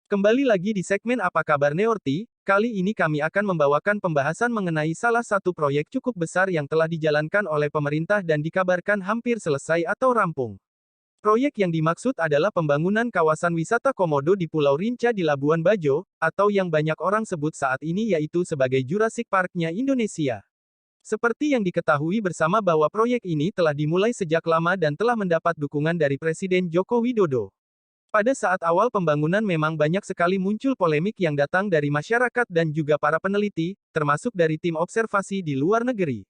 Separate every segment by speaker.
Speaker 1: Kembali lagi di segmen Apa Kabar Neorti, kali ini kami akan membawakan pembahasan mengenai salah satu proyek cukup besar yang telah dijalankan oleh pemerintah dan dikabarkan hampir selesai atau rampung. Proyek yang dimaksud adalah pembangunan kawasan wisata Komodo di Pulau Rinca di Labuan Bajo, atau yang banyak orang sebut saat ini yaitu sebagai Jurassic Park-nya Indonesia. Seperti yang diketahui bersama bahwa proyek ini telah dimulai sejak lama dan telah mendapat dukungan dari Presiden Joko Widodo. Pada saat awal pembangunan memang banyak sekali muncul polemik yang datang dari masyarakat dan juga para peneliti, termasuk dari tim observasi di luar negeri.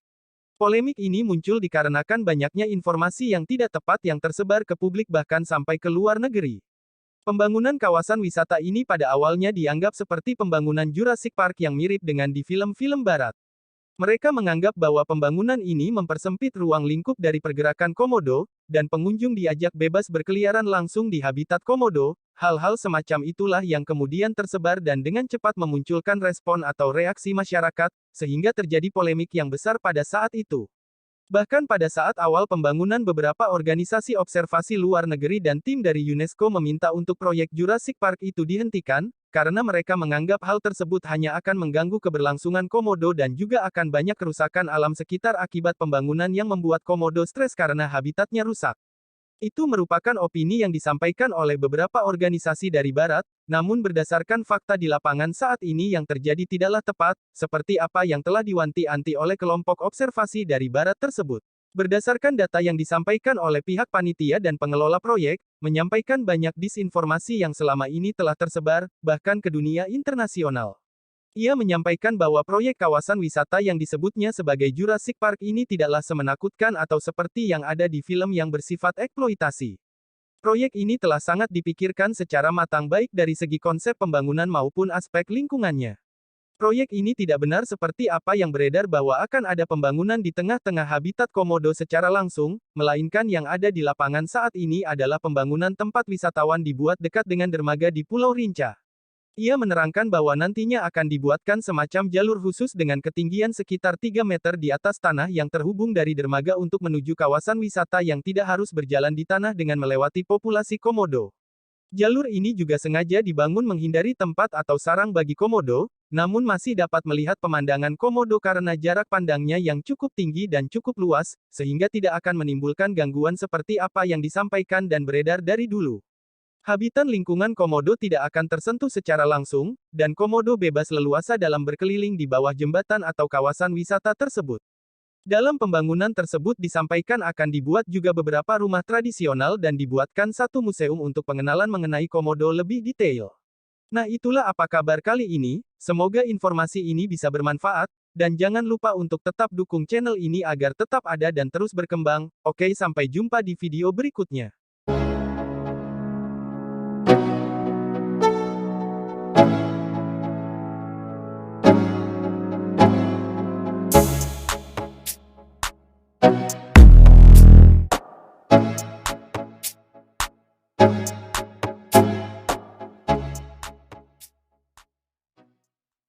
Speaker 1: Polemik ini muncul dikarenakan banyaknya informasi yang tidak tepat yang tersebar ke publik bahkan sampai ke luar negeri. Pembangunan kawasan wisata ini pada awalnya dianggap seperti pembangunan Jurassic Park yang mirip dengan di film-film barat. Mereka menganggap bahwa pembangunan ini mempersempit ruang lingkup dari pergerakan komodo, dan pengunjung diajak bebas berkeliaran langsung di habitat komodo. Hal-hal semacam itulah yang kemudian tersebar dan dengan cepat memunculkan respon atau reaksi masyarakat, sehingga terjadi polemik yang besar pada saat itu. Bahkan pada saat awal pembangunan beberapa organisasi observasi luar negeri dan tim dari UNESCO meminta untuk proyek Jurassic Park itu dihentikan, karena mereka menganggap hal tersebut hanya akan mengganggu keberlangsungan komodo dan juga akan banyak kerusakan alam sekitar akibat pembangunan yang membuat komodo stres karena habitatnya rusak. Itu merupakan opini yang disampaikan oleh beberapa organisasi dari Barat, namun berdasarkan fakta di lapangan saat ini yang terjadi tidaklah tepat, seperti apa yang telah diwanti-anti oleh kelompok observasi dari Barat tersebut. Berdasarkan data yang disampaikan oleh pihak panitia dan pengelola proyek, menyampaikan banyak disinformasi yang selama ini telah tersebar, bahkan ke dunia internasional. Ia menyampaikan bahwa proyek kawasan wisata yang disebutnya sebagai Jurassic Park ini tidaklah semenakutkan atau seperti yang ada di film yang bersifat eksploitasi. Proyek ini telah sangat dipikirkan secara matang baik dari segi konsep pembangunan maupun aspek lingkungannya. Proyek ini tidak benar seperti apa yang beredar bahwa akan ada pembangunan di tengah-tengah habitat komodo secara langsung, melainkan yang ada di lapangan saat ini adalah pembangunan tempat wisatawan dibuat dekat dengan dermaga di Pulau Rinca. Ia menerangkan bahwa nantinya akan dibuatkan semacam jalur khusus dengan ketinggian sekitar 3 meter di atas tanah yang terhubung dari dermaga untuk menuju kawasan wisata yang tidak harus berjalan di tanah dengan melewati populasi komodo. Jalur ini juga sengaja dibangun menghindari tempat atau sarang bagi komodo, namun masih dapat melihat pemandangan komodo karena jarak pandangnya yang cukup tinggi dan cukup luas, sehingga tidak akan menimbulkan gangguan seperti apa yang disampaikan dan beredar dari dulu. Habitat lingkungan komodo tidak akan tersentuh secara langsung, dan komodo bebas leluasa dalam berkeliling di bawah jembatan atau kawasan wisata tersebut. Dalam pembangunan tersebut disampaikan akan dibuat juga beberapa rumah tradisional dan dibuatkan satu museum untuk pengenalan mengenai komodo lebih detail. Nah itulah apa kabar kali ini, semoga informasi ini bisa bermanfaat, dan jangan lupa untuk tetap dukung channel ini agar tetap ada dan terus berkembang. Oke, sampai jumpa di video berikutnya.